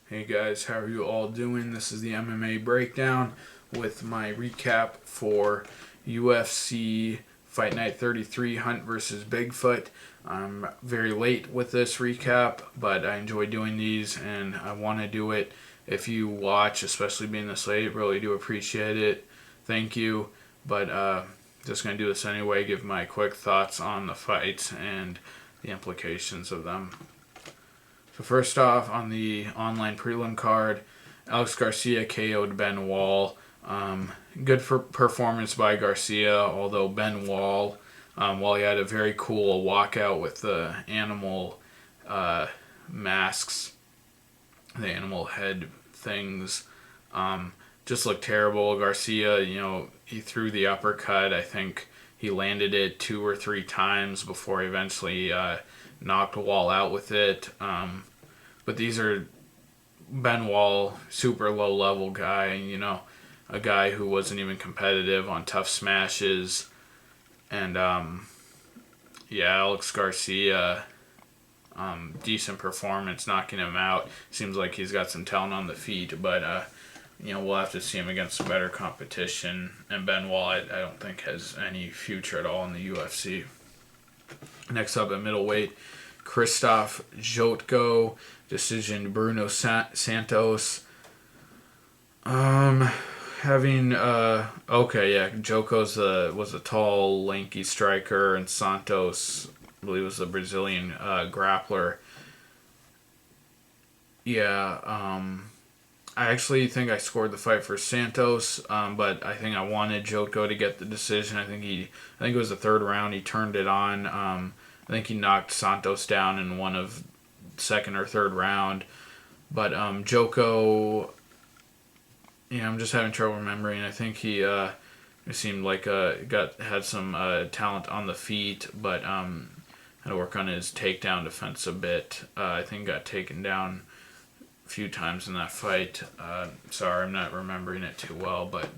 Hey guys, how are you all doing? This is the MMA breakdown with my recap for UFC Fight Night 33 Hunt versus Bigfoot. I'm very late with this recap, but I enjoy doing these and I want to do it. If you watch, especially being this late, really do appreciate it. Thank you. But just going to do this anyway, give my quick thoughts on the fights and the implications of them. So first off, on the online prelim card, Alex Garcia KO'd Ben Wall. Good for performance by Garcia, although Ben Wall, while he had a very cool walkout with the animal masks, the animal head things, just looked terrible. Garcia, he threw the uppercut. I think he landed it 2 or 3 times before he eventually knocked Wall out with it. But these are Ben Wall, super low level guy, a guy who wasn't even competitive on tough smashes. And Alex Garcia, decent performance, knocking him out. Seems like he's got some talent on the feet, but we'll have to see him against some better competition. And Ben Wall, I don't think has any future at all in the UFC. Next up at middleweight, Krzysztof Jotko, decision Bruno Santos. Joko's was a tall, lanky striker, and Santos, I believe, was the Brazilian grappler. I actually think I scored the fight for Santos, but I think I wanted Jotko to get the decision. I think it was the third round. He turned it on. I think he knocked Santos down in one of second or third round. But Joko, I'm just having trouble remembering. I think he it seemed like had some talent on the feet, but had to work on his takedown defense a bit. I think got taken down a few times in that fight. Sorry, I'm not remembering it too well, but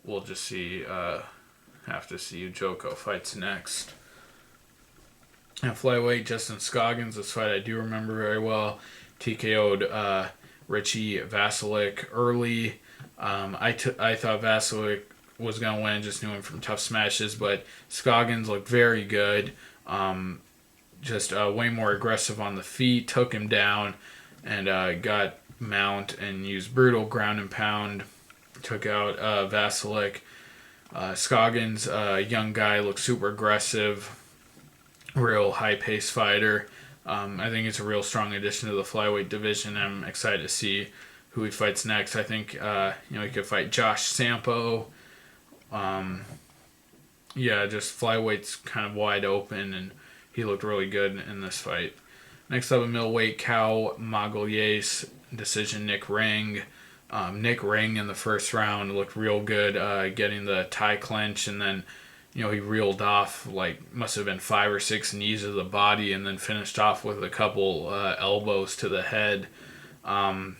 we'll just see. Have to see who Joko fights next. At flyweight, Justin Scoggins, this fight I do remember very well. TKO'd Richie Vasilik early. I thought Vasilik was going to win, just knew him from tough smashes, but Scoggins looked very good. Just way more aggressive on the feet, took him down, and got mount and used brutal ground and pound. Took out Vasilik. Scoggins, young guy, looks super aggressive, real high-paced fighter. I think it's a real strong addition to the flyweight division. I'm excited to see who he fights next. I think he could fight Josh Sampo. Just flyweight's kind of wide open, and he looked really good in this fight. Next up, a middleweight, Cal Magalhães, decision Nick Ring. Nick Ring in the first round looked real good, getting the tie clinch, and then he reeled off must have been 5 or 6 knees to the body, and then finished off with a couple elbows to the head. But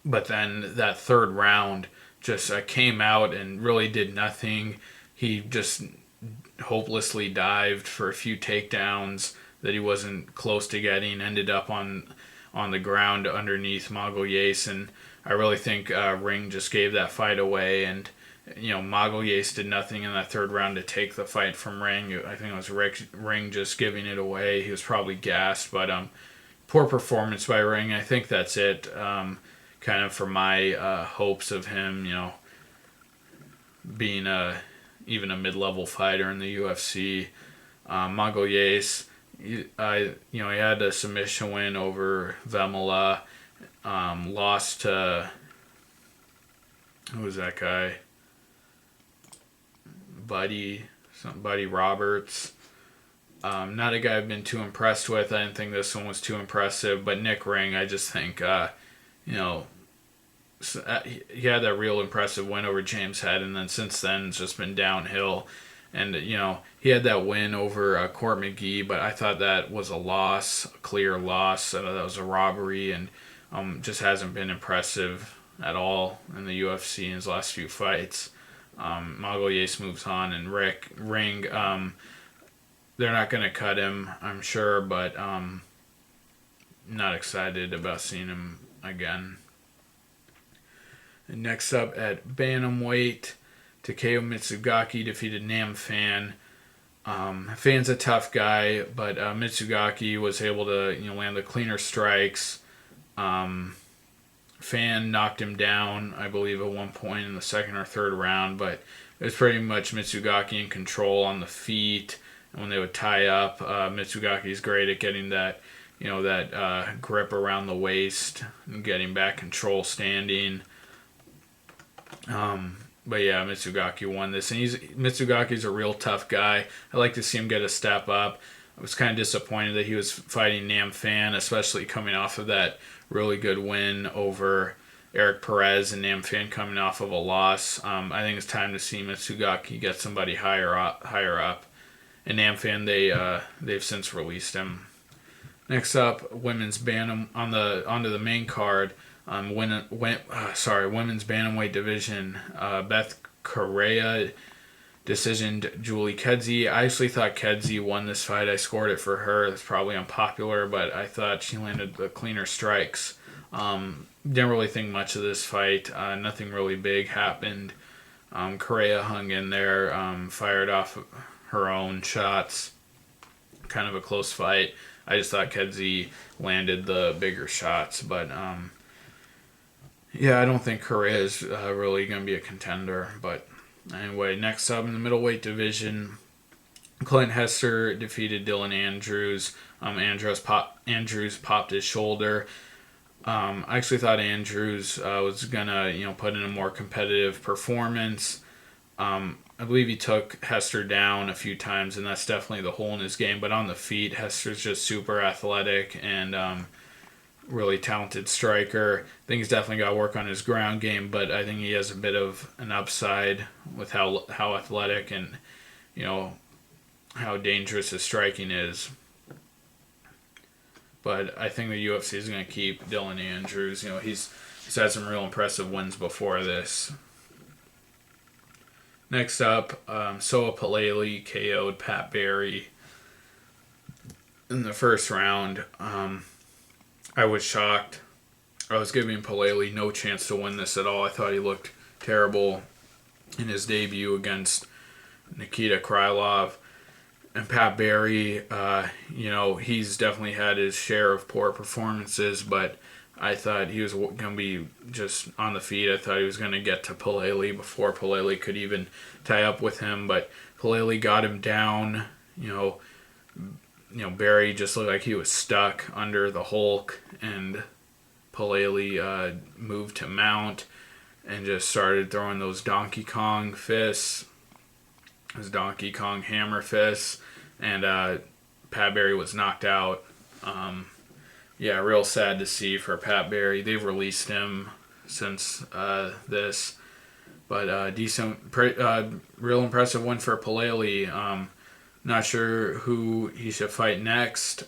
then that third round just came out and really did nothing. He just hopelessly dived for a few takedowns that he wasn't close to getting, ended up on the ground underneath Magalhães, and I really think Ring just gave that fight away, and Magalhães did nothing in that third round to take the fight from Ring. I think it was Ring just giving it away. He was probably gassed, but poor performance by Ring. I think that's it. Kind of for my hopes of him, being even a mid-level fighter in the UFC. Magalhães, he had a submission win over Vemela. Lost to, who was that guy? Buddy Roberts. Not a guy I've been too impressed with. I didn't think this one was too impressive, but Nick Ring, I just think, he had that real impressive win over James Head, and then since then it's just been downhill. And, he had that win over Court McGee, but I thought that was a loss, a clear loss. That was a robbery, and just hasn't been impressive at all in the UFC in his last few fights. Magalhães moves on, and Ring they're not going to cut him, I'm sure, but not excited about seeing him again. And next up at bantamweight, Takeo Mitsugaki defeated Nam Fan. Fan's a tough guy, but Mitsugaki was able to land the cleaner strikes. Fan knocked him down, I believe, at one point in the second or third round, but it was pretty much Mitsugaki in control on the feet. And when they would tie up, Mitsugaki's great at getting that, grip around the waist and getting back control standing. But yeah, Mitsugaki won this, and Mitsugaki's a real tough guy. I like to see him get a step up. I was kind of disappointed that he was fighting Nam Fan, especially coming off of that really good win over Eric Perez, and Nam Fan coming off of a loss. I think it's time to see Mitsugaki get somebody higher up. And Nam Fan, they've since released him. Next up, women's bantam onto the main card. Women's bantamweight division. Beth Correa decisioned Julie Kedzie. I actually thought Kedzie won this fight. I scored it for her. It's probably unpopular, but I thought she landed the cleaner strikes. Didn't really think much of this fight. Nothing really big happened. Correa hung in there, fired off her own shots. Kind of a close fight. I just thought Kedzie landed the bigger shots, but yeah, I don't think Correa is really going to be a contender. But anyway, next up in the middleweight division, Clint Hester defeated Dylan Andrews. Andrews popped his shoulder. I actually thought Andrews was gonna put in a more competitive performance. I believe he took Hester down a few times, and that's definitely the hole in his game. But on the feet, Hester's just super athletic and really talented striker. I think he's definitely got to work on his ground game, but I think he has a bit of an upside with how athletic and how dangerous his striking is. But I think the UFC is going to keep Dylan Andrews. He's had some real impressive wins before this. Next up, Soa Palele KO'd Pat Barry in the first round. I was shocked. I was giving Palele no chance to win this at all. I thought he looked terrible in his debut against Nikita Krylov. And Pat Barry, he's definitely had his share of poor performances, but I thought he was going to be just on the feet. I thought he was going to get to Palele before Palele could even tie up with him, but Palele got him down. Barry just looked like he was stuck under the Hulk, and Palele moved to mount and just started throwing those Donkey Kong fists, his Donkey Kong hammer fists, and Pat Barry was knocked out. Real sad to see for Pat Barry. They've released him since this, but real impressive win for Palele. Not sure who he should fight next.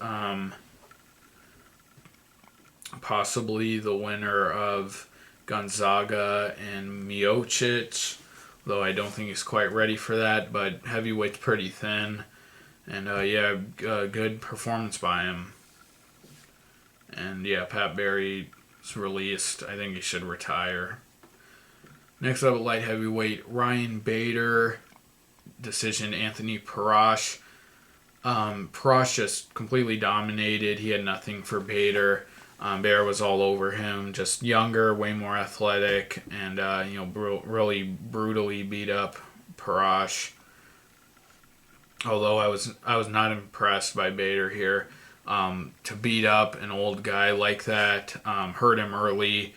Possibly the winner of Gonzaga and Miocic, though I don't think he's quite ready for that. But heavyweight's pretty thin, and good performance by him. And Pat Barry's released. I think he should retire. Next up, light heavyweight, Ryan Bader decision Anthony Parash. Parash just completely dominated. He had nothing for Bader. Bader was all over him. Just younger, way more athletic, and really brutally beat up Parash. Although I was not impressed by Bader here. To beat up an old guy like that, hurt him early,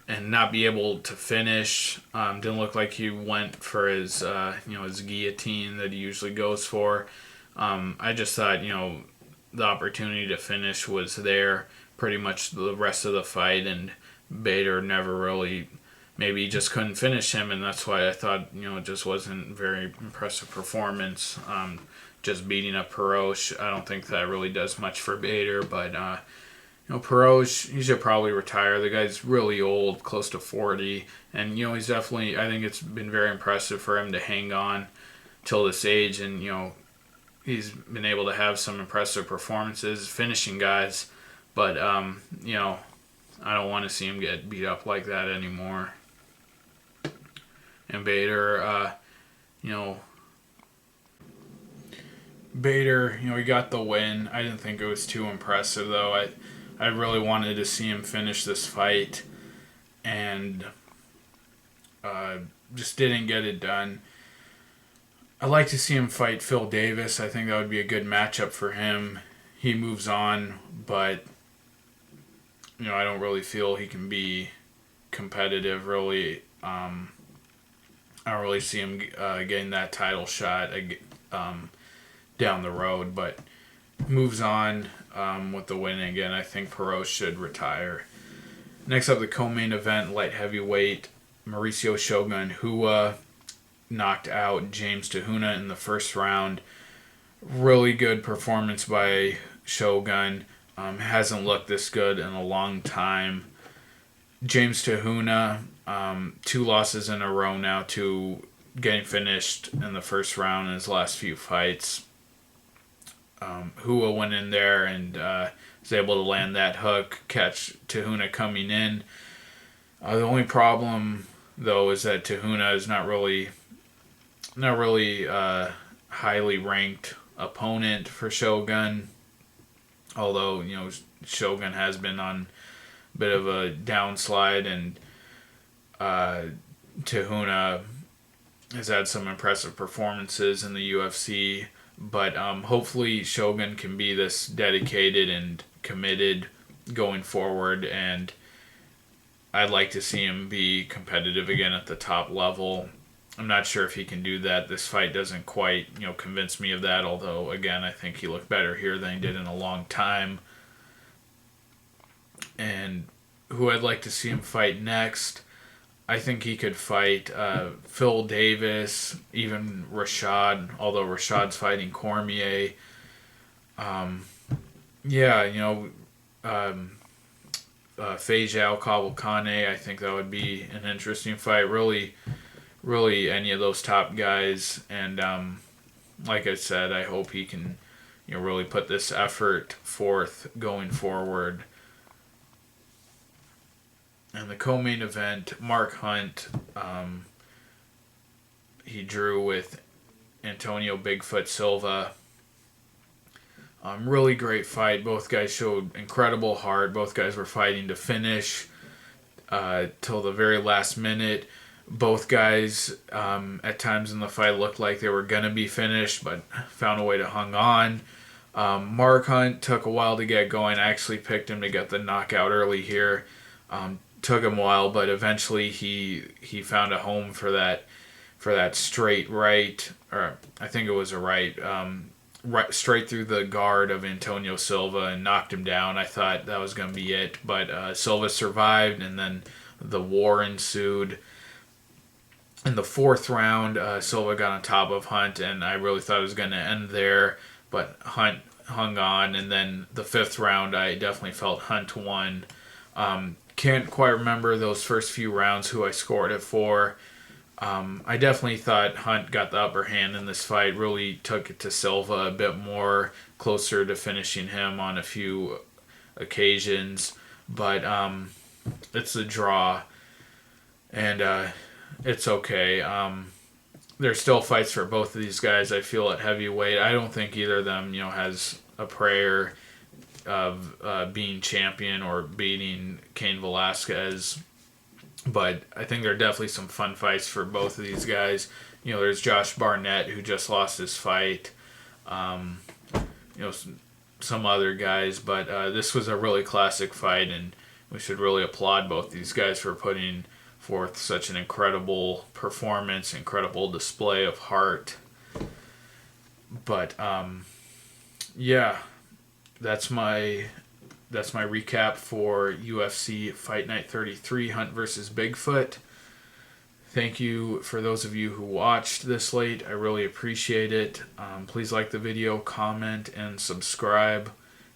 and not be able to finish. Didn't look like he went for his his guillotine that he usually goes for. I just thought the opportunity to finish was there pretty much the rest of the fight, and Bader never really, maybe he just couldn't finish him, and that's why I thought it just wasn't a very impressive performance. Just beating up Parash, I don't think that really does much for Bader, but Parash, he should probably retire. The guy's really old, close to 40, and he's definitely, I think it's been very impressive for him to hang on till this age, and he's been able to have some impressive performances, finishing guys, but you know, I don't want to see him get beat up like that anymore. And Bader, you know, he got the win. I didn't think it was too impressive though. I really wanted to see him finish this fight, and just didn't get it done. I'd like to see him fight Phil Davis. I think that would be a good matchup for him. He moves on, but you know, I don't really feel he can be competitive. Really, I don't really see him getting that title shot down the road. But moves on with the win again. I think Perot should retire. Next up, the co-main event, light heavyweight, Mauricio Shogun Hua knocked out James Tahuna in the first round. Really good performance by Shogun. Hasn't looked this good in a long time. James Tahuna, 2 losses in a row now to getting finished in the first round in his last few fights. Hua went in there and was able to land that hook, catch Tahuna coming in. The only problem, though, is that Tahuna is not really highly ranked opponent for Shogun. Although, you know, Shogun has been on a bit of a downslide, and Tahuna has had some impressive performances in the UFC. But hopefully Shogun can be this dedicated and committed going forward, and I'd like to see him be competitive again at the top level. I'm not sure if he can do that. This fight doesn't quite, you know, convince me of that, although, again, I think he looked better here than he did in a long time. And who I'd like to see him fight next, I think he could fight Phil Davis, even Rashad, although Rashad's fighting Cormier. Fejao Cavalcante, I think that would be an interesting fight. Really any of those top guys, and like I said, I hope he can, you know, really put this effort forth going forward. And the co-main event, Mark Hunt, he drew with Antonio Bigfoot Silva. Really great fight. Both guys showed incredible heart. Both guys were fighting to finish till the very last minute. Both guys, at times in the fight, looked like they were going to be finished, but found a way to hang on. Mark Hunt took a while to get going. I actually picked him to get the knockout early here. Took him a while, but eventually he found a home for that straight right, or I think it was a right, straight through the guard of Antonio Silva and knocked him down. I thought that was going to be it, but Silva survived, and then the war ensued. In the 4th round, Silva got on top of Hunt, and I really thought it was going to end there, but Hunt hung on. And then the 5th round, I definitely felt Hunt won. Can't quite remember those first few rounds who I scored it for. I definitely thought Hunt got the upper hand in this fight, really took it to Silva a bit more, closer to finishing him on a few occasions. But it's a draw, and it's okay. There's still fights for both of these guys, I feel, at heavyweight. I don't think either of them, you know, has a prayer of being champion or beating Cain Velasquez. But I think there are definitely some fun fights for both of these guys. You know, there's Josh Barnett, who just lost his fight. You know, some other guys. But this was a really classic fight, and we should really applaud both these guys for putting forth such an incredible performance, incredible display of heart. But yeah, that's my recap for UFC Fight Night 33, Hunt versus Bigfoot. Thank you for those of you who watched this late. I really appreciate it. Please like the video, comment, and subscribe.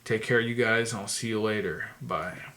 Take care, you guys, and I'll see you later. Bye.